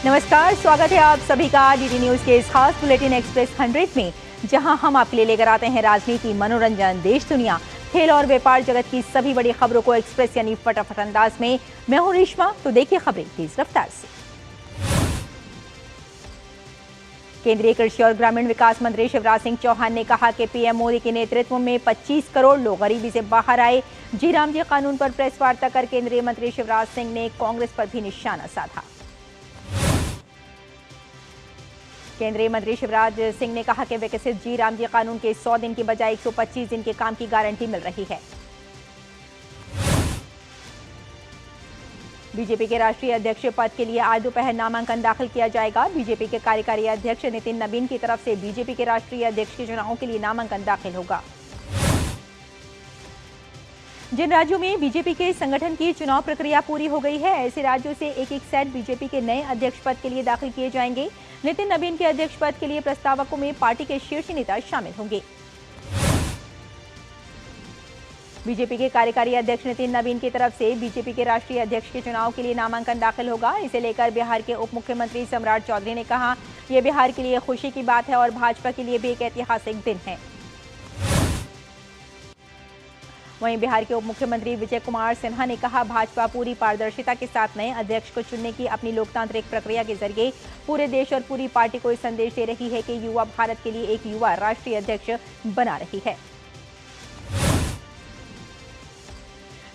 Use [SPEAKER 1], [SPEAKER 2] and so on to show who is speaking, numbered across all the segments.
[SPEAKER 1] नमस्कार, स्वागत है आप सभी का डीडी न्यूज के इस खास बुलेटिन एक्सप्रेस 100 में, जहां हम आपके लिए लेकर आते हैं राजनीति, मनोरंजन, देश दुनिया, खेल और व्यापार जगत की सभी बड़ी खबरों को एक्सप्रेस यानी फटाफट अंदाज में। मैं हूं रेशमा, तो देखिए खबरें तेज रफ्तार से। केंद्रीय कृषि और ग्रामीण विकास मंत्री शिवराज सिंह चौहान ने कहा कि पीएम मोदी के नेतृत्व में 25 करोड़ लोग गरीबी से बाहर आए। जी राम जी कानून पर प्रेस वार्ता कर केंद्रीय मंत्री शिवराज सिंह ने कांग्रेस पर भी निशाना साधा। केंद्रीय मंत्री शिवराज सिंह ने कहा कि विकसित जी राम जी कानून के 100 दिन की बजाय 125 दिन के काम की गारंटी मिल रही है। बीजेपी के राष्ट्रीय अध्यक्ष पद के लिए आज दोपहर नामांकन दाखिल किया जाएगा। बीजेपी के कार्यकारी अध्यक्ष नितिन नबीन की तरफ से बीजेपी के राष्ट्रीय अध्यक्ष के चुनाव के लिए नामांकन दाखिल होगा। जिन राज्यों में बीजेपी के संगठन की चुनाव प्रक्रिया पूरी हो गई है, ऐसे राज्यों से एक एक सेट बीजेपी के नए अध्यक्ष पद के लिए दाखिल किए जाएंगे। नितिन नबीन के अध्यक्ष पद के लिए प्रस्तावकों में पार्टी के शीर्ष नेता शामिल होंगे। बीजेपी के कार्यकारी अध्यक्ष नितिन नबीन की तरफ से बीजेपी के राष्ट्रीय अध्यक्ष के चुनाव के लिए नामांकन दाखिल होगा। इसे लेकर बिहार के उप मुख्यमंत्री सम्राट चौधरी ने कहा, यह बिहार के लिए खुशी की बात है और भाजपा के लिए भी एक ऐतिहासिक दिन है। वहीं बिहार के उप मुख्यमंत्री विजय कुमार सिन्हा ने कहा, भाजपा पूरी पारदर्शिता के साथ नए अध्यक्ष को चुनने की अपनी लोकतांत्रिक प्रक्रिया के जरिए पूरे देश और पूरी पार्टी को इस संदेश दे रही है कि युवा भारत के लिए एक युवा राष्ट्रीय अध्यक्ष बना रही है।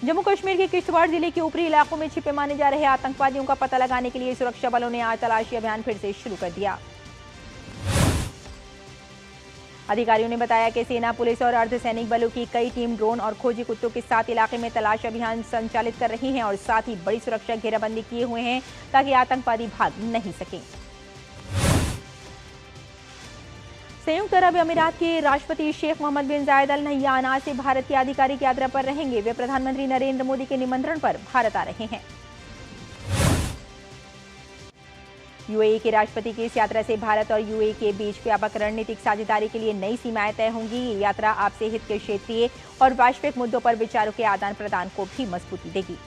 [SPEAKER 1] जम्मू कश्मीर के किश्तवाड़ जिले के ऊपरी इलाकों में छिपे माने जा रहे आतंकवादियों का पता लगाने के लिए सुरक्षा बलों ने आज तलाशी अभियान फिर से शुरू कर दिया। अधिकारियों ने बताया कि सेना, पुलिस और अर्धसैनिक बलों की कई टीम ड्रोन और खोजी कुत्तों के साथ इलाके में तलाश अभियान संचालित कर रही हैं और साथ ही बड़ी सुरक्षा घेराबंदी किए हुए हैं ताकि आतंकवादी भाग नहीं सकें। संयुक्त अरब अमीरात के राष्ट्रपति शेख मोहम्मद बिन जायद अल नहयान आज से भारत की आधिकारिक यात्रा पर रहेंगे। वे प्रधानमंत्री नरेंद्र मोदी के निमंत्रण पर भारत आ रहे हैं। यूएई के राष्ट्रपति की इस यात्रा से भारत और यूएई के बीच व्यापक रणनीतिक साझेदारी के लिए नई सीमाएं तय होंगी। ये यात्रा आपसी हित के क्षेत्रीय और वैश्विक मुद्दों पर विचारों के आदान प्रदान को भी मजबूती देगी।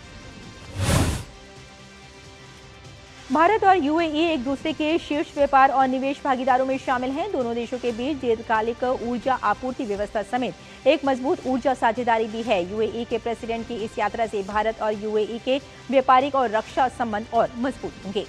[SPEAKER 1] भारत और यूएई एक दूसरे के शीर्ष व्यापार और निवेश भागीदारों में शामिल हैं। दोनों देशों के बीच दीर्घकालिक ऊर्जा आपूर्ति व्यवस्था समेत एक मजबूत ऊर्जा साझेदारी भी है। यूएई के प्रेसिडेंट की इस यात्रा से भारत और यूएई के व्यापारिक और रक्षा संबंध और मजबूत होंगे।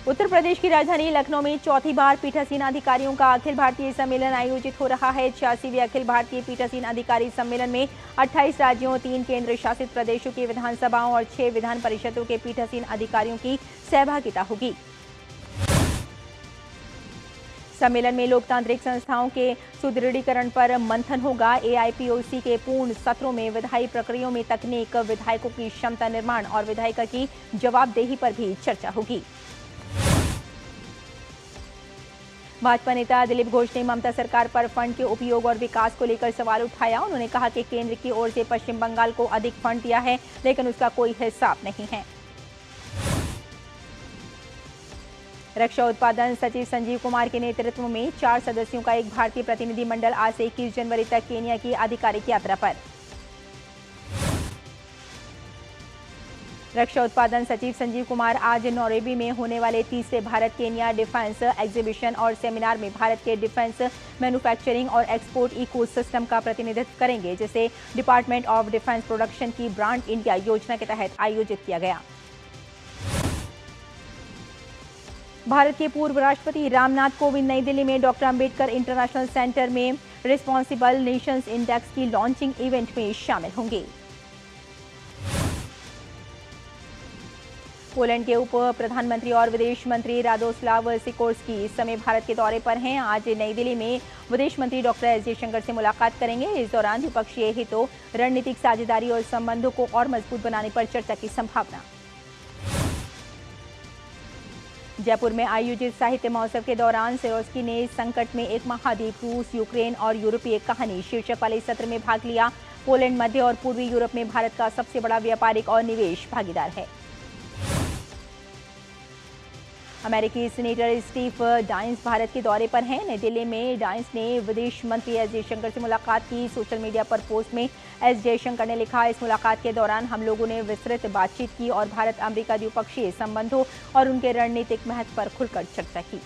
[SPEAKER 1] उत्तर प्रदेश की राजधानी लखनऊ में चौथी बार पीठासीन अधिकारियों का अखिल भारतीय सम्मेलन आयोजित हो रहा है। 86वें अखिल भारतीय पीठासीन अधिकारी सम्मेलन में 28 राज्यों, 3 केंद्र शासित प्रदेशों की विधानसभाओं और 6 विधान परिषदों के पीठासीन अधिकारियों की सहभागिता होगी। सम्मेलन में लोकतांत्रिक संस्थाओं के सुदृढ़ीकरण पर मंथन होगा। एआईपीओसी के पूर्ण सत्रों में विधायी प्रक्रियाओं में तकनीक, विधायकों की क्षमता निर्माण और विधायिका की जवाबदेही पर भी चर्चा होगी। भाजपा नेता दिलीप घोष ने ममता सरकार पर फंड के उपयोग और विकास को लेकर सवाल उठाया। उन्होंने कहा कि केंद्र की ओर से पश्चिम बंगाल को अधिक फंड दिया है, लेकिन उसका कोई हिसाब नहीं है। रक्षा उत्पादन सचिव संजीव कुमार के नेतृत्व में 4 सदस्यों का एक भारतीय प्रतिनिधि मंडल आज से 21 जनवरी तक केन्या की आधिकारिक यात्रा पर। रक्षा उत्पादन सचिव संजीव कुमार आज नौरोबी में होने वाले तीसरे भारत केन्या डिफेंस एग्जीबिशन और सेमिनार में भारत के डिफेंस मैन्युफैक्चरिंग और एक्सपोर्ट इकोसिस्टम का प्रतिनिधित्व करेंगे, जिसे डिपार्टमेंट ऑफ डिफेंस प्रोडक्शन की ब्रांड इंडिया योजना के तहत आयोजित किया गया। भारत के पूर्व राष्ट्रपति रामनाथ कोविंद नई दिल्ली में डॉक्टर अंबेडकर इंटरनेशनल सेंटर में रिस्पॉन्सिबल नेशंस इंडेक्स की लॉन्चिंग इवेंट में शामिल होंगे। पोलैंड के उप प्रधानमंत्री और विदेश मंत्री रादोस्लाव सिकोर्स्की इस समय भारत के दौरे पर हैं। आज नई दिल्ली में विदेश मंत्री डॉक्टर एस जयशंकर से मुलाकात करेंगे। इस दौरान द्विपक्षीय हितों, रणनीतिक साझेदारी और संबंधों को और मजबूत बनाने पर चर्चा की संभावना। जयपुर में आयोजित साहित्य महोत्सव के दौरान सिकोर्स्की ने संकट में एक महाद्वीप, रूस, यूक्रेन और यूरोपीय कहानी शीर्षक वाले सत्र में भाग लिया। पोलैंड मध्य और पूर्वी यूरोप में भारत का सबसे बड़ा व्यापारिक और निवेश भागीदार है। अमेरिकी सीनेटर स्टीव डाइंस भारत के दौरे पर हैं। नई दिल्ली में डाइंस ने विदेश मंत्री एस जयशंकर से मुलाकात की। सोशल मीडिया पर पोस्ट में एस जयशंकर ने लिखा, इस मुलाकात के दौरान हम लोगों ने विस्तृत बातचीत की और भारत अमेरिका द्विपक्षीय संबंधों और उनके रणनीतिक महत्व पर खुलकर चर्चा की।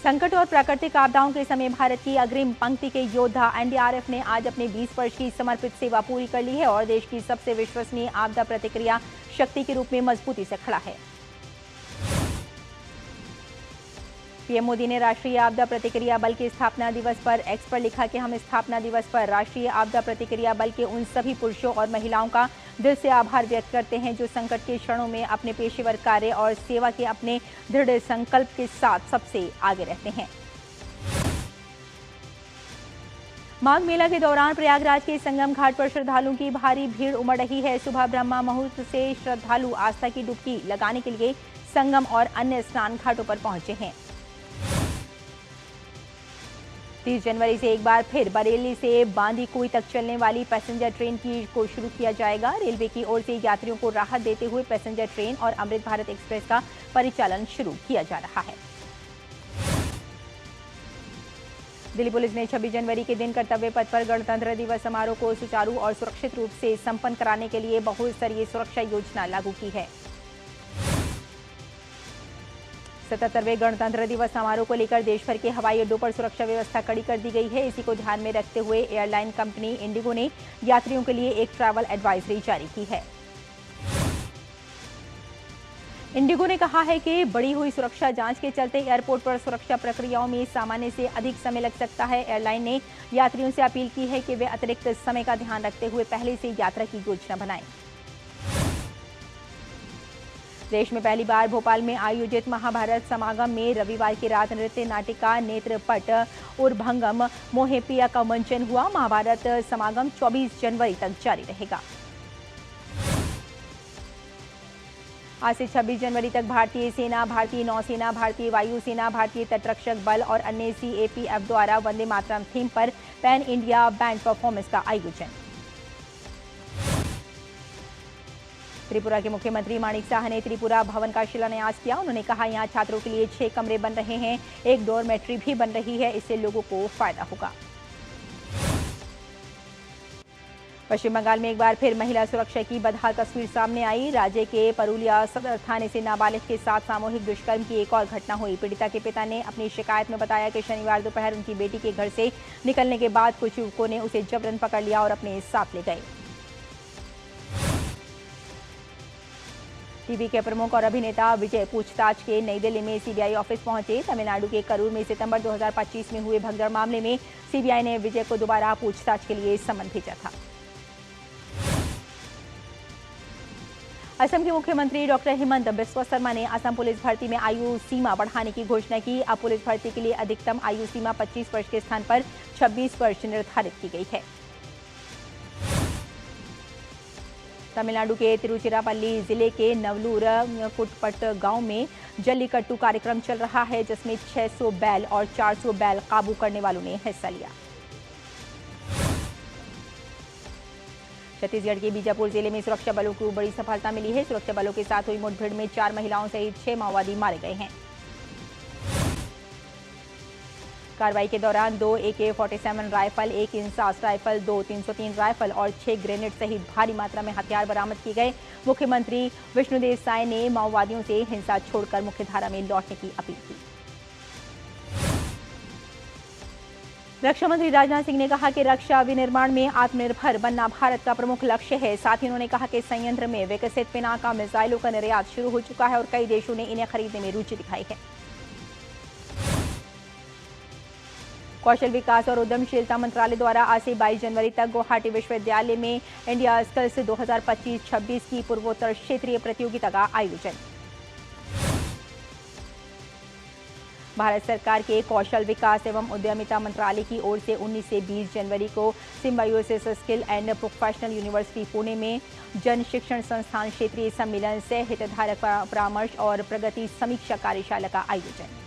[SPEAKER 1] संकट और प्राकृतिक आपदाओं के समय भारत की अग्रिम पंक्ति के योद्धा एनडीआरएफ ने आज अपने 20 वर्ष की समर्पित सेवा पूरी कर ली है और देश की सबसे विश्वसनीय आपदा प्रतिक्रिया शक्ति के रूप में मजबूती से खड़ा है। पीएम मोदी ने राष्ट्रीय आपदा प्रतिक्रिया बल के स्थापना दिवस पर एक्स पर लिखा कि हम स्थापना दिवस पर राष्ट्रीय आपदा प्रतिक्रिया बल के उन सभी पुरुषों और महिलाओं का दिल से आभार व्यक्त करते हैं जो संकट के क्षणों में अपने पेशेवर कार्य और सेवा के अपने दृढ़ संकल्प के साथ सबसे आगे रहते हैं। माघ मेला के दौरान प्रयागराज के संगम घाट पर श्रद्धालुओं की भारी भीड़ उमड़ रही है। सुबह ब्रह्मा मुहूर्त से श्रद्धालु आस्था की डुबकी लगाने के लिए संगम और अन्य स्नान घाटों पर पहुंचे हैं। 30 जनवरी से एक बार फिर बरेली से बांदीकुई तक चलने वाली पैसेंजर ट्रेन को शुरू किया जाएगा। रेलवे की ओर से यात्रियों को राहत देते हुए पैसेंजर ट्रेन और अमृत भारत एक्सप्रेस का परिचालन शुरू किया जा रहा है। दिल्ली पुलिस ने 26 जनवरी के दिन कर्तव्य पथ पर गणतंत्र दिवस समारोह को सुचारू और सुरक्षित रूप से संपन्न कराने के लिए बहुस्तरीय सुरक्षा योजना लागू की है। 77वें गणतंत्र दिवस समारोह को लेकर देश भर के हवाई अड्डों पर सुरक्षा व्यवस्था कड़ी कर दी गई है। इसी को ध्यान में रखते हुए एयरलाइन कंपनी इंडिगो ने यात्रियों के लिए एक ट्रैवल एडवाइजरी जारी की है। इंडिगो ने कहा है कि बढ़ी हुई सुरक्षा जांच के चलते एयरपोर्ट पर सुरक्षा प्रक्रियाओं में सामान्य से अधिक समय लग सकता है। एयरलाइन ने यात्रियों से अपील की है कि वे अतिरिक्त समय का ध्यान रखते हुए पहले से यात्रा की योजना बनाएं। देश में पहली बार भोपाल में आयोजित महाभारत समागम में रविवार की रात नृत्य नाटिका नेत्रपट उर्भंगम मोहेपिया का मंचन हुआ। महाभारत समागम 24 जनवरी तक जारी रहेगा। आज से 26 जनवरी तक भारतीय सेना, भारतीय नौसेना, भारतीय वायुसेना, भारतीय तटरक्षक बल और अन्य सीएपीएफ द्वारा वंदे मातरम थीम पर पैन इंडिया बैंड परफॉर्मेंस का आयोजन। त्रिपुरा के मुख्यमंत्री माणिक साह ने त्रिपुरा भवन का शिलान्यास किया। उन्होंने कहा, यहां छात्रों के लिए 6 कमरे बन रहे हैं, एक डॉर्मेट्री भी बन रही है, इससे लोगों को फायदा होगा। पश्चिम बंगाल में एक बार फिर महिला सुरक्षा की बदहाल तस्वीर सामने आई। राज्य के परुलिया सदर थाने से नाबालिग के साथ सामूहिक दुष्कर्म की एक और घटना हुई। पीड़िता के पिता ने अपनी शिकायत में बताया कि शनिवार दोपहर उनकी बेटी के घर से निकलने के बाद कुछ युवकों ने उसे जबरन पकड़ लिया और अपने साथ ले गए। टीवी के प्रमुख और अभिनेता विजय पूछताछ के नई दिल्ली में सीबीआई ऑफिस पहुंचे। तमिलनाडु के करूर में सितंबर 2025 में हुए भगदड़ मामले में सीबीआई ने विजय को दोबारा पूछताछ के लिए समन भेजा था। असम के मुख्यमंत्री डॉक्टर हिमंत बिस्वा शर्मा ने असम पुलिस भर्ती में आयु सीमा बढ़ाने की घोषणा की। अब पुलिस भर्ती के लिए अधिकतम आयु सीमा 25 वर्ष के स्थान पर 26 वर्ष निर्धारित की गई है। तमिलनाडु के तिरुचिरापल्ली जिले के नवलूर कुटपट गांव में जल्लीकट्टू कार्यक्रम चल रहा है, जिसमें 600 बैल और 400 बैल काबू करने वालों ने हिस्सा लिया। छत्तीसगढ़ के बीजापुर जिले में सुरक्षा बलों को बड़ी सफलता मिली है। सुरक्षा बलों के साथ हुई मुठभेड़ में 4 महिलाओं सहित 6 माओवादी मारे गए हैं। कार्रवाई के दौरान 2 AK-47 rifle, 1 INSAS rifle, 2 303 rifle और 6 ग्रेनेड सहित भारी मात्रा में हथियार बरामद किए गए। मुख्यमंत्री विष्णुदेव साय ने माओवादियों से हिंसा छोड़कर मुख्यधारा में लौटने की अपील की। रक्षा मंत्री राजनाथ सिंह ने कहा कि रक्षा विनिर्माण में आत्मनिर्भर बनना भारत का प्रमुख लक्ष्य है। साथ ही उन्होंने कहा कि संयंत्र में विकसित पिनाका मिसाइलों का निर्यात शुरू हो चुका है और कई देशों ने इन्हें खरीदने में रुचि दिखाई है। कौशल विकास और उद्यमशीलता मंत्रालय द्वारा आज से 22 जनवरी तक गुवाहाटी विश्वविद्यालय में इंडिया स्किल्स 2025-26 की पूर्वोत्तर क्षेत्रीय प्रतियोगिता का आयोजन। भारत सरकार के कौशल विकास एवं उद्यमिता मंत्रालय की ओर से 19 से 20 जनवरी को symbiosis skill and professional university Pune में जन शिक्षण संस्थान क्षेत्रीय सम्मेलन से हितधारक परामर्श और प्रगति समीक्षा कार्यशाला का आयोजन।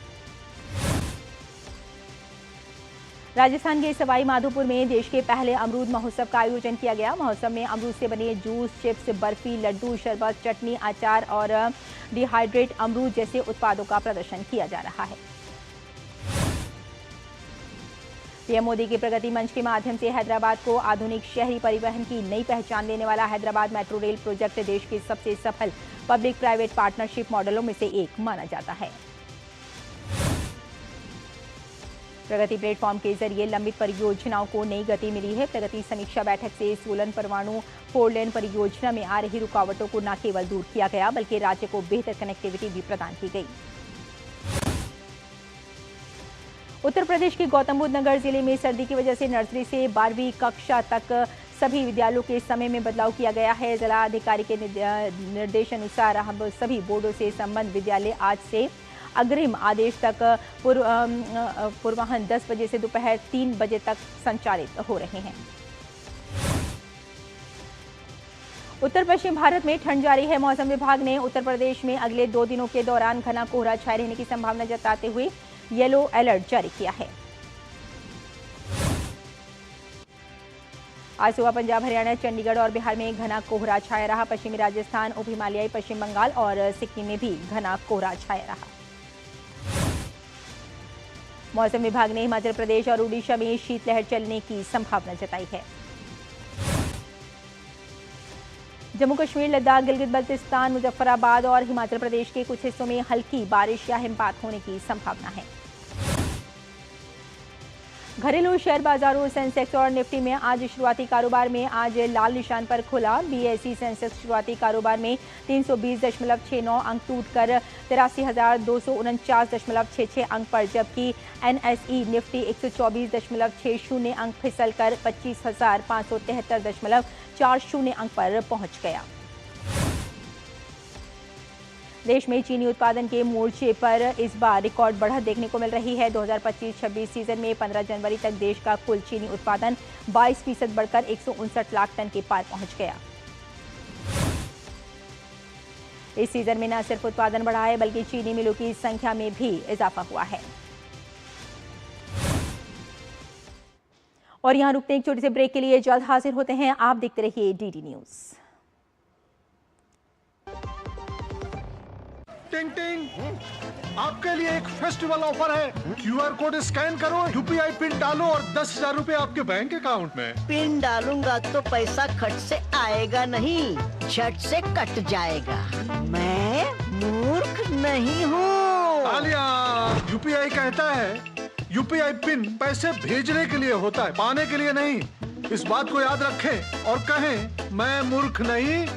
[SPEAKER 1] राजस्थान के सवाई माधोपुर में देश के पहले अमरूद महोत्सव का आयोजन किया गया। महोत्सव में अमरूद से बने जूस, चिप्स, बर्फी, लड्डू, शरबत, चटनी, अचार और डिहाइड्रेट अमरूद जैसे उत्पादों का प्रदर्शन किया जा रहा है। पीएम मोदी के प्रगति मंच के माध्यम से हैदराबाद को आधुनिक शहरी परिवहन की नई पहचान देने वाला हैदराबाद मेट्रो रेल प्रोजेक्ट देश के सबसे सफल पब्लिक प्राइवेट पार्टनरशिप मॉडलों में से एक माना जाता है। प्रगति प्लेटफॉर्म के जरिए लंबित परियोजनाओं को नई गति मिली है। प्रगति समीक्षा बैठक से सोलन परमाणु 4 लेन परियोजना में आ रही रुकावटों को न केवल दूर किया गया बल्कि राज्य को बेहतर कनेक्टिविटी भी प्रदान की गई। उत्तर प्रदेश के गौतम बुद्ध नगर जिले में सर्दी की वजह से नर्सरी से 12वीं कक्षा तक सभी विद्यालयों के समय में बदलाव किया गया है। जिला अधिकारी के निर्देशानुसार अब सभी बोर्डों से संबद्ध विद्यालय आज से अग्रिम आदेश तक पूर्वाह्न 10 बजे से दोपहर 3 बजे तक संचालित हो रहे हैं। उत्तर पश्चिम भारत में ठंड जारी है। मौसम विभाग ने उत्तर प्रदेश में अगले 2 दिनों के दौरान घना कोहरा छाए रहने की संभावना जताते हुए येलो अलर्ट जारी किया है। आज सुबह पंजाब, हरियाणा, चंडीगढ़ और बिहार में घना कोहरा छाया रहा। पश्चिमी राजस्थान, उप हिमालयी पश्चिम बंगाल और सिक्किम में भी घना कोहरा छाया रहा। मौसम विभाग ने हिमाचल प्रदेश और उड़ीसा में शीतलहर चलने की संभावना जताई है। जम्मू कश्मीर, लद्दाख, गिलगित बाल्टिस्तान, मुजफ्फराबाद और हिमाचल प्रदेश के कुछ हिस्सों में हल्की बारिश या हिमपात होने की संभावना है। घरेलू शेयर बाजारों सेंसेक्स और निफ्टी में आज शुरुआती कारोबार में आज लाल निशान पर खुला। बीएसई सेंसेक्स शुरुआती कारोबार में 320.69 अंक टूटकर 83,249.66 अंक पर, जबकि एनएसई निफ्टी 124.60 अंक फिसलकर 25,573.40 अंक पर पहुंच गया। देश में चीनी उत्पादन के मोर्चे पर इस बार रिकॉर्ड बढ़त देखने को मिल रही है। 2025-26 सीजन में 15 जनवरी तक देश का कुल चीनी उत्पादन 22% बढ़कर 159 लाख टन के पार पहुंच गया। इस सीजन में न सिर्फ उत्पादन बढ़ा है बल्कि चीनी मिलों की संख्या में भी इजाफा हुआ है। और यहां रुकते एक छोटे से ब्रेक के लिए जल्द हाजिर होते हैं। आप देखते रहिए डीडी न्यूज।
[SPEAKER 2] टिंग टिंग, आपके लिए एक फेस्टिवल ऑफर है। क्यूआर कोड स्कैन करो, यूपीआई पिन डालो और 10,000 रुपए आपके बैंक अकाउंट में।
[SPEAKER 3] पिन डालूंगा तो पैसा खट से आएगा नहीं, झट से कट जाएगा। मैं मूर्ख नहीं हूँ।
[SPEAKER 2] तालियां। यूपीआई कहता है यूपीआई पिन पैसे भेजने के लिए होता है, पाने के लिए नहीं। इस बात को याद रखें और कहें, मैं मूर्ख नहीं।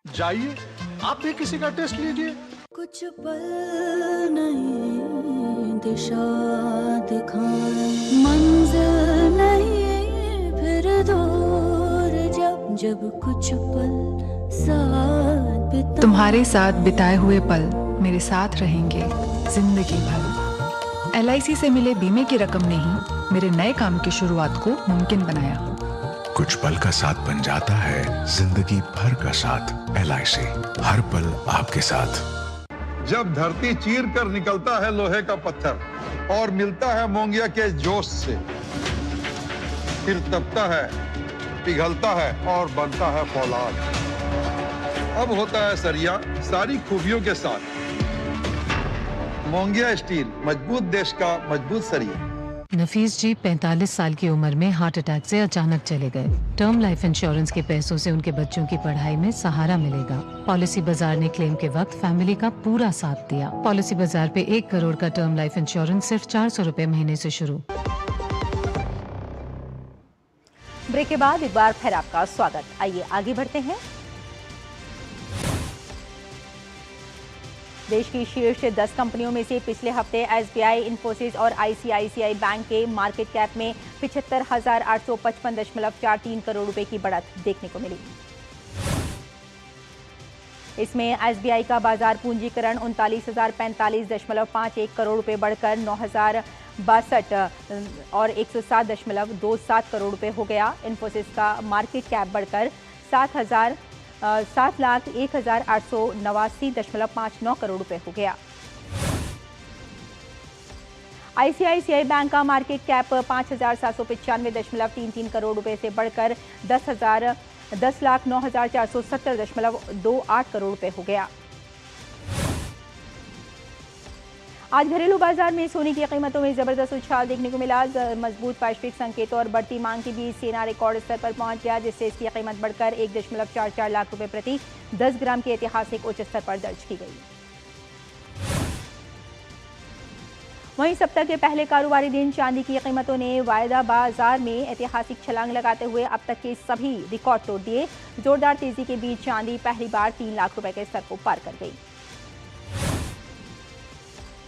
[SPEAKER 2] जाइए, आप भी किसी का टेस्ट लीजिए।
[SPEAKER 4] कुछ पल नहीं दिशा दिखाए, मंजिल नहीं फिर दूर, जब जब कुछ पल साथ बिताए।
[SPEAKER 5] तुम्हारे साथ बिताए हुए पल मेरे साथ रहेंगे जिंदगी भर। LIC से मिले बीमे की रकम ने ही मेरे नए काम की शुरुआत को मुमकिन बनाया।
[SPEAKER 6] कुछ पल का साथ बन जाता है जिंदगी भर का साथ। LIC, हर पल आपके साथ।
[SPEAKER 7] जब धरती चीर कर निकलता है लोहे का पत्थर और मिलता है मोंगिया के जोश से, फिर तपता है, पिघलता है और बनता है फौलाद। अब होता है सरिया सारी खूबियों के साथ। मोंगिया स्टील, मजबूत देश का मजबूत सरिया।
[SPEAKER 8] नफीस जी 45 साल की उम्र में हार्ट अटैक से अचानक चले गए। टर्म लाइफ इंश्योरेंस के पैसों से उनके बच्चों की पढ़ाई में सहारा मिलेगा। पॉलिसी बाजार ने क्लेम के वक्त फैमिली का पूरा साथ दिया। पॉलिसी बाजार पे 1 करोड़ का टर्म लाइफ इंश्योरेंस सिर्फ 400 रुपए महीने से शुरू।
[SPEAKER 1] ब्रेक के बाद एक बार फिर आपका स्वागत। आइए आगे बढ़ते हैं। देश की शीर्ष 10 कंपनियों में से पिछले हफ्ते SBI, इन्फोसिस और ICICI बैंक के मार्केट कैप में 75,855.43 करोड़ रुपए की बढ़त देखने को मिली। इसमें SBI का बाजार पूंजीकरण 39,045.51 करोड़ रुपए बढ़कर 9,062 और 107.27 करोड़ रुपए हो गया। इन्फोसिस का मार्केट कैप बढ़कर 7,01,889.59 करोड़ रुपए हो गया। आईसीआईसीआई बैंक का मार्केट कैप 5,795.33 करोड़ रुपए से बढ़कर 10,09,470.28 करोड़ रुपए हो गया। आज घरेलू बाजार में सोने की कीमतों में जबरदस्त उछाल देखने को मिला। मजबूत वैश्विक संकेतों और बढ़ती मांग के बीच सोना रिकॉर्ड स्तर पर पहुंच गया, जिससे इसकी कीमत बढ़कर 1.44 लाख रुपए प्रति 10 ग्राम के ऐतिहासिक उच्च स्तर पर दर्ज की गई। वहीं सप्ताह के पहले कारोबारी दिन चांदी की कीमतों ने वायदा बाजार में ऐतिहासिक छलांग लगाते हुए अब तक के सभी रिकॉर्ड तोड़ दिए। जोरदार तेजी के बीच चांदी पहली बार 3 लाख रुपए के स्तर को पार कर गई।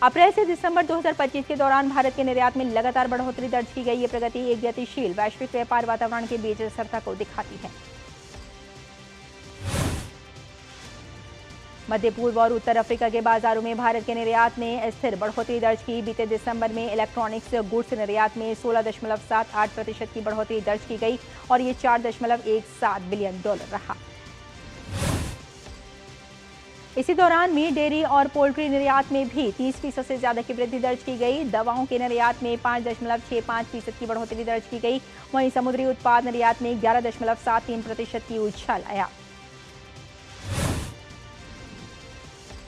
[SPEAKER 1] अप्रैल से दिसंबर 2025 के दौरान भारत के निर्यात में लगातार बढ़ोतरी दर्ज की गई। ये प्रगति एक गतिशील वैश्विक व्यापार वातावरण के बीच स्थिरता को दिखाती है। मध्य पूर्व और उत्तर अफ्रीका के बाजारों में भारत के निर्यात ने स्थिर बढ़ोतरी दर्ज की। बीते दिसंबर में इलेक्ट्रॉनिक्स गुड्स निर्यात में 16.78% की बढ़ोतरी दर्ज की गई और ये $4.17 बिलियन रहा। इसी दौरान मीट, डेयरी और पोल्ट्री निर्यात में भी 30% से ज्यादा की वृद्धि दर्ज की गई। दवाओं के निर्यात में 5.65% की बढ़ोतरी दर्ज की गई। वहीं समुद्री उत्पाद निर्यात में 11.73% की उछाल आया।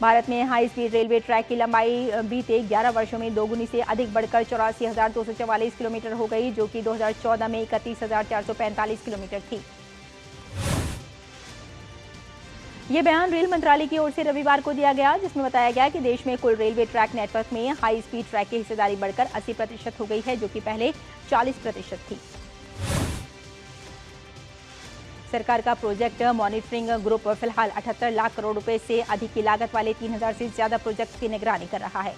[SPEAKER 1] भारत में हाई स्पीड रेलवे ट्रैक की लंबाई बीते 11 वर्षों में दोगुनी से अधिक बढ़कर 84,244 किलोमीटर हो गई, जो कि 2014 में 31,445 किलोमीटर थी। ये बयान रेल मंत्रालय की ओर से रविवार को दिया गया, जिसमें बताया गया कि देश में कुल रेलवे ट्रैक नेटवर्क में हाई स्पीड ट्रैक की हिस्सेदारी बढ़कर 80% हो गई है, जो कि पहले 40% थी। सरकार का प्रोजेक्ट मॉनिटरिंग ग्रुप फिलहाल 78 लाख करोड़ रुपए से अधिक की लागत वाले 3,000 से ज्यादा प्रोजेक्ट की निगरानी कर रहा है।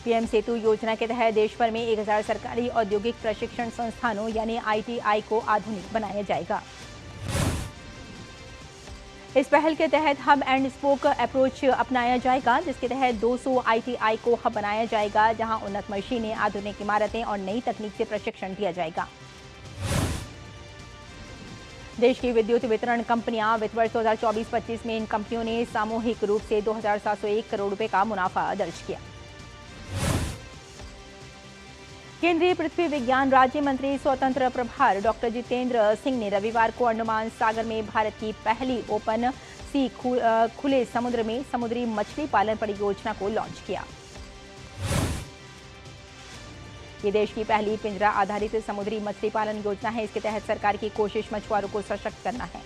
[SPEAKER 1] पीएम सेतु योजना के तहत देश भर में 1000 सरकारी औद्योगिक प्रशिक्षण संस्थानों यानी आईटीआई को आधुनिक बनाया जाएगा। इस पहल के तहत हब एंड स्पोक अप्रोच अपनाया जाएगा, जिसके तहत 200 आईटीआई को हब बनाया जाएगा, जहां उन्नत मशीनें, आधुनिक इमारतें और नई तकनीक से प्रशिक्षण दिया जाएगा। देश की विद्युत वितरण कंपनियां वित्त वर्ष 2024-25 में इन कंपनियों ने सामूहिक रूप से 2,701 करोड़ रुपए का मुनाफा दर्ज किया। केंद्रीय पृथ्वी विज्ञान राज्य मंत्री स्वतंत्र प्रभार डॉक्टर जितेंद्र सिंह ने रविवार को अंडमान सागर में भारत की पहली ओपन सी खुले समुद्र में समुद्री मछली पालन परियोजना को लॉन्च किया। ये देश की पहली पिंजरा आधारित समुद्री मछली पालन योजना है। इसके तहत सरकार की कोशिश मछुआरों को सशक्त करना है।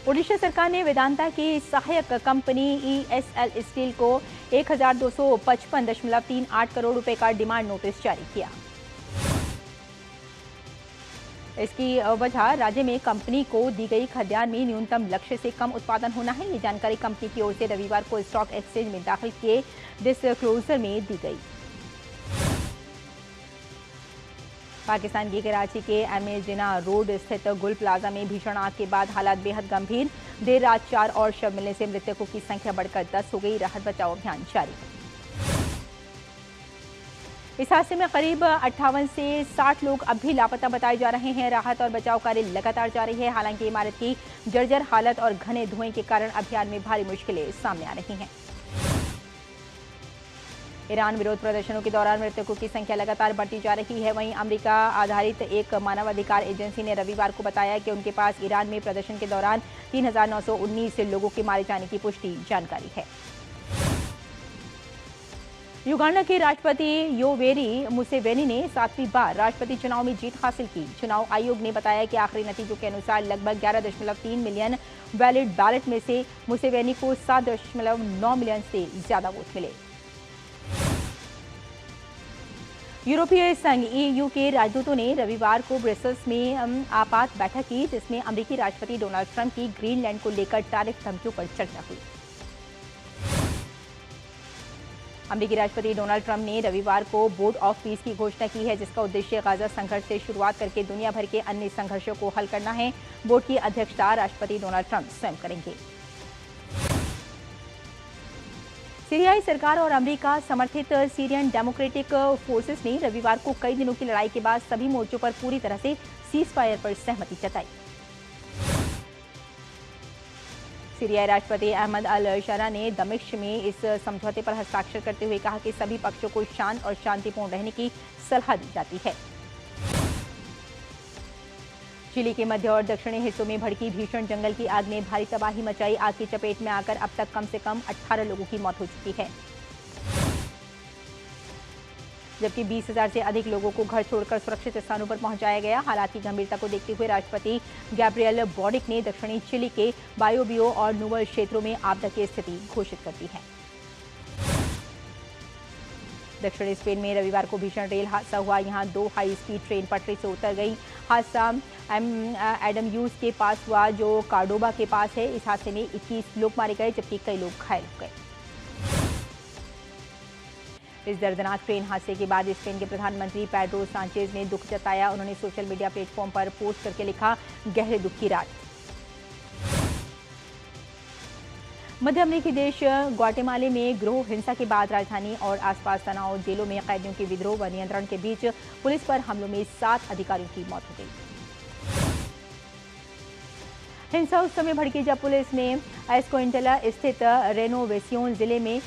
[SPEAKER 1] ओडिशा सरकार ने वेदांता की सहायक कंपनी ईएसएल स्टील को 1,255.38 करोड़ रुपए का डिमांड नोटिस जारी किया। इसकी वजह राज्य में कंपनी को दी गई खाद्यान्न में न्यूनतम लक्ष्य से कम उत्पादन होना है। ये जानकारी कंपनी की ओर से रविवार को स्टॉक एक्सचेंज में दाखिल किए डिस्क्लोजर में दी गई। पाकिस्तान की कराची के एमए जिना रोड स्थित गुल प्लाजा में भीषण आग के बाद हालात बेहद गंभीर। देर रात 4 और शव मिलने से मृतकों की संख्या बढ़कर 10 हो गई। राहत बचाव अभियान जारी है। इस हादसे में करीब 58 से 60 लोग अब भी लापता बताए जा रहे हैं। राहत और बचाव कार्य लगातार जारी है। हालांकि इमारत की जर्जर हालत और घने धुएं के कारण अभियान में भारी मुश्किलें सामने आ रही हैं। ईरान विरोध प्रदर्शनों के दौरान मृतकों की संख्या लगातार बढ़ती जा रही है। वहीं अमेरिका आधारित एक मानवाधिकार एजेंसी ने रविवार को बताया कि उनके पास ईरान में प्रदर्शन के दौरान 3,919 लोगों के मारे जाने की पुष्टि जानकारी है। युगांडा के राष्ट्रपति योवेरी मुसेवेनी ने 7वीं बार राष्ट्रपति चुनाव में जीत हासिल की। चुनाव आयोग ने बताया कि आखिरी नतीजों के अनुसार लगभग 11.3 मिलियन वैलिड बैलेट में से मुसेवेनी को 7.9 मिलियन से ज्यादा वोट मिले। यूरोपीय संघ ईयू के राजदूतों ने रविवार को ब्रसेल्स में आपात बैठक की, जिसमें अमेरिकी राष्ट्रपति डोनाल्ड ट्रंप की ग्रीनलैंड को लेकर टैरिफ धमकियों पर चर्चा हुई। अमेरिकी राष्ट्रपति डोनाल्ड ट्रंप ने रविवार को बोर्ड ऑफ पीस की घोषणा की है, जिसका उद्देश्य गाजा संघर्ष से शुरुआत करके दुनिया भर के अन्य संघर्षों को हल करना है। बोर्ड की अध्यक्षता राष्ट्रपति डोनाल्ड ट्रंप स्वयं करेंगे। सीरियाई सरकार और अमेरिका समर्थित सीरियन डेमोक्रेटिक फोर्सेस ने रविवार को कई दिनों की लड़ाई के बाद सभी मोर्चों पर पूरी तरह से सीज फायर पर सहमति जताई। सीरियाई राष्ट्रपति अहमद अल शरा ने दमिश्क में इस समझौते पर हस्ताक्षर करते हुए कहा कि सभी पक्षों को शांत और शांतिपूर्ण रहने की सलाह दी जाती है। चिली के मध्य और दक्षिणी हिस्सों में भड़की भीषण जंगल की आग ने भारी तबाही मचाई। आग की चपेट में आकर अब तक कम से कम 18 लोगों की मौत हो चुकी है, जबकि 20,000 से अधिक लोगों को घर छोड़कर सुरक्षित स्थानों पर पहुंचाया गया। हालात की गंभीरता को देखते हुए राष्ट्रपति गैब्रियल बोरिक ने दक्षिणी चिली के बायोबियो और नुवल क्षेत्रों में आपदा की स्थिति घोषित कर दी है। दक्षिणी स्पेन में रविवार को भीषण रेल हादसा हुआ। यहां 2 हाई स्पीड ट्रेन पटरी से उतर गई। हादसा एडम यूज के पास हुआ, जो कार्डोबा के पास है। इस हादसे में 21 लोग मारे गए, जबकि कई लोग घायल हो गए। इस दर्दनाक ट्रेन हादसे के बाद स्पेन के प्रधानमंत्री पेड्रो सांचेज ने दुख जताया। उन्होंने सोशल मीडिया प्लेटफॉर्म पर पोस्ट करके लिखा, गहरे दुख की रात। मध्य अमेरिकी देश ग्वाटेमाला में गृह हिंसा के बाद राजधानी और आसपास तनाव, जेलों में कैदियों के विद्रोह व नियंत्रण के बीच पुलिस पर हमलों में 7 अधिकारियों की मौत हो गई। हिंसा उस समय भड़की जब पुलिस ने एस्कोइंटला स्थित रेनोवेसियोन जिले में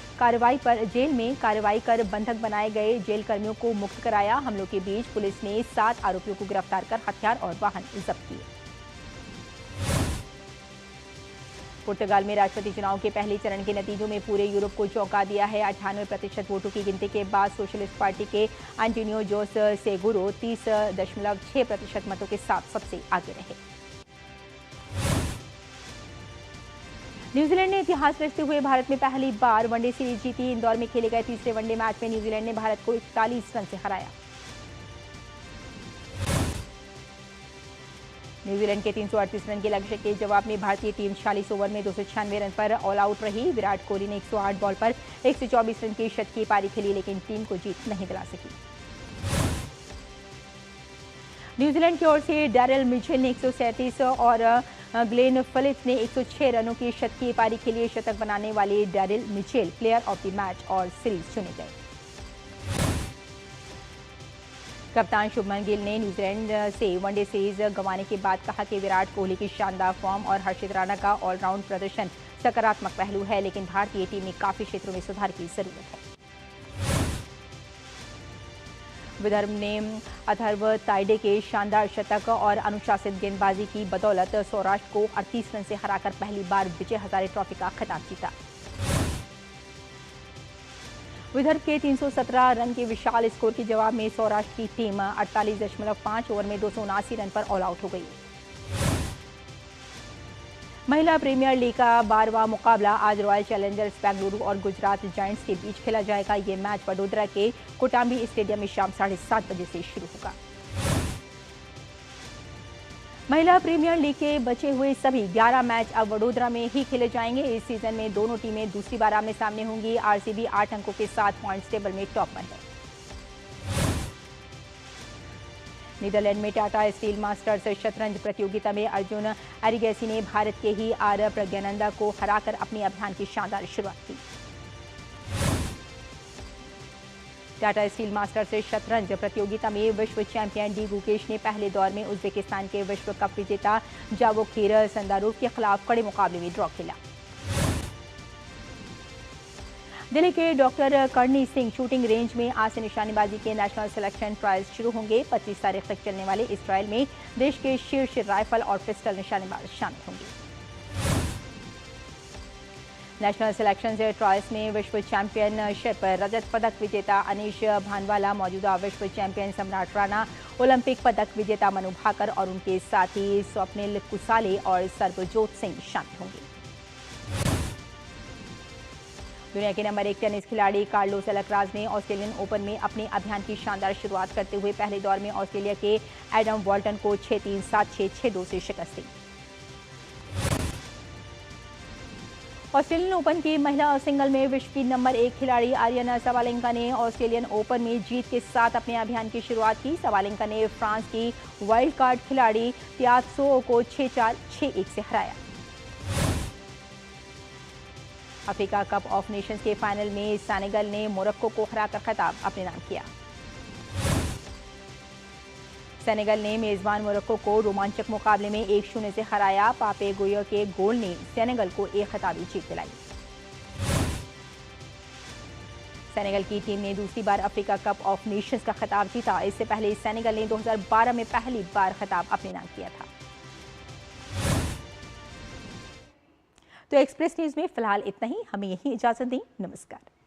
[SPEAKER 1] जेल में कार्रवाई कर बंधक बनाए गए जेल कर्मियों को मुक्त कराया। हमलों के बीच पुलिस ने 7 आरोपियों को गिरफ्तार कर हथियार और वाहन जब्त किए। पुर्तगाल में राष्ट्रपति चुनाव के पहले चरण के नतीजों में पूरे यूरोप को चौंका दिया है। 98% वोटों की गिनती के बाद सोशलिस्ट पार्टी के एंटोनियो जोस सेगुरो 30.6% मतों के साथ सबसे आगे रहे। न्यूजीलैंड ने इतिहास रचते हुए भारत में पहली बार वनडे सीरीज जीती। इंदौर में खेले गए तीसरे वनडे मैच में न्यूजीलैंड ने भारत को 41 रन से हराया। न्यूजीलैंड के 338 रन के लक्ष्य के जवाब में भारतीय टीम 46 ओवर में 296 रन पर ऑल आउट रही। विराट कोहली ने 108 बॉल पर 124 रन की शतकीय पारी खेली, लेकिन टीम को जीत नहीं दिला सकी। न्यूजीलैंड की ओर से डैरिल मिचेल ने 137 और ग्लेन फिलिप्स ने 106 रनों की शतकीय पारी के लिए शतक बनाने वाले Daryl Mitchell player of the match और सीरीज चुने गए। कप्तान शुभमन गिल ने न्यूजीलैंड से वनडे सीरीज गंवाने के बाद कहा कि विराट कोहली की शानदार फॉर्म और हर्षित राणा का ऑलराउंड प्रदर्शन सकारात्मक पहलू है, लेकिन भारतीय टीम में काफी क्षेत्रों में सुधार की जरूरत है। विदर्भ ने अथर्व ताइडे के शानदार शतक और अनुशासित गेंदबाजी की बदौलत सौराष्ट्र को 38 रन से हराकर पहली बार विजय हजारे ट्रॉफी का खिताब जीता। विदर्भ के 317 रन के विशाल स्कोर के जवाब में सौराष्ट्र की टीम 48.5 ओवर में 279 रन पर ऑल आउट हो गई। महिला प्रीमियर लीग का 12वां मुकाबला आज रॉयल चैलेंजर्स बेंगलुरु और गुजरात जायंट्स के बीच खेला जाएगा। ये मैच वडोदरा के कोटांबी स्टेडियम में शाम 7:30 बजे से शुरू होगा। महिला प्रीमियर लीग के बचे हुए सभी 11 मैच अब वडोदरा में ही खेले जाएंगे। इस सीजन में दोनों टीमें दूसरी बार आमने सामने होंगी। आरसीबी 8 अंकों के साथ पॉइंट्स टेबल में टॉप पर है। नीदरलैंड में टाटा स्टील मास्टर्स शतरंज प्रतियोगिता में अर्जुन एरिगैसी ने भारत के ही आर प्रज्ञानंदा को हराकर अपने अभियान की शानदार शुरुआत की। टाटा स्टील मास्टर्स शतरंज प्रतियोगिता में विश्व चैंपियन डी गुकेश ने पहले दौर में उज्बेकिस्तान के विश्व कप विजेता जावोखिर संदारोव के खिलाफ कड़े मुकाबले में ड्रॉ खेला। दिल्ली के doctor Karni Singh shooting range में आज से निशानेबाजी के नेशनल सिलेक्शन ट्रायल्स शुरू होंगे। 25 तारीख तक चलने वाले इस ट्रायल में देश के शीर्ष राइफल और पिस्टल निशानेबाज शामिल होंगे। नेशनल सिलेक्शन ट्रायल्स में विश्व चैंपियनशिप रजत पदक विजेता अनीश भानवाला, मौजूदा विश्व चैंपियन सम्राट राणा, ओलंपिक पदक विजेता मनु भाकर और उनके साथी स्वप्निल कुसाले और सर्वजोत सिंह शामिल होंगे। दुनिया के नंबर 1 टेनिस खिलाड़ी कार्लोस अलकराज ने ऑस्ट्रेलियन ओपन में अपने अभियान की शानदार शुरुआत करते हुए पहले दौर में ऑस्ट्रेलिया के एडम वॉल्टन को 6-3, 7-6, 6-2 से शिकस्त दी। ऑस्ट्रेलियन ओपन की महिला सिंगल में विश्व की नंबर 1 खिलाड़ी आर्यना सवालेंका ने ऑस्ट्रेलियन ओपन में जीत के साथ अपने अभियान की शुरुआत की। सवालेंका ने फ्रांस की वाइल्ड कार्ड खिलाड़ी त्यात्सो को 6-4, 6-1 से हराया। अफ्रीका कप ऑफ नेशंस के फाइनल में सेनेगल ने मोरक्को को हराकर खिताब अपने नाम किया। सेनेगल ने मेजबान मोरक्को को रोमांचक मुकाबले में 1-0 से हराया। पापे गुइया के गोल ने सेनेगल को एक खिताबी जीत दिलाई। सेनेगल की टीम ने दूसरी बार अफ्रीका कप ऑफ नेशंस का खिताब जीता। इससे पहले सेनेगल ने 2012 में पहली बार खिताब अपने नाम किया था। तो एक्सप्रेस न्यूज में फिलहाल इतना ही। हमें यही इजाजत दें। नमस्कार।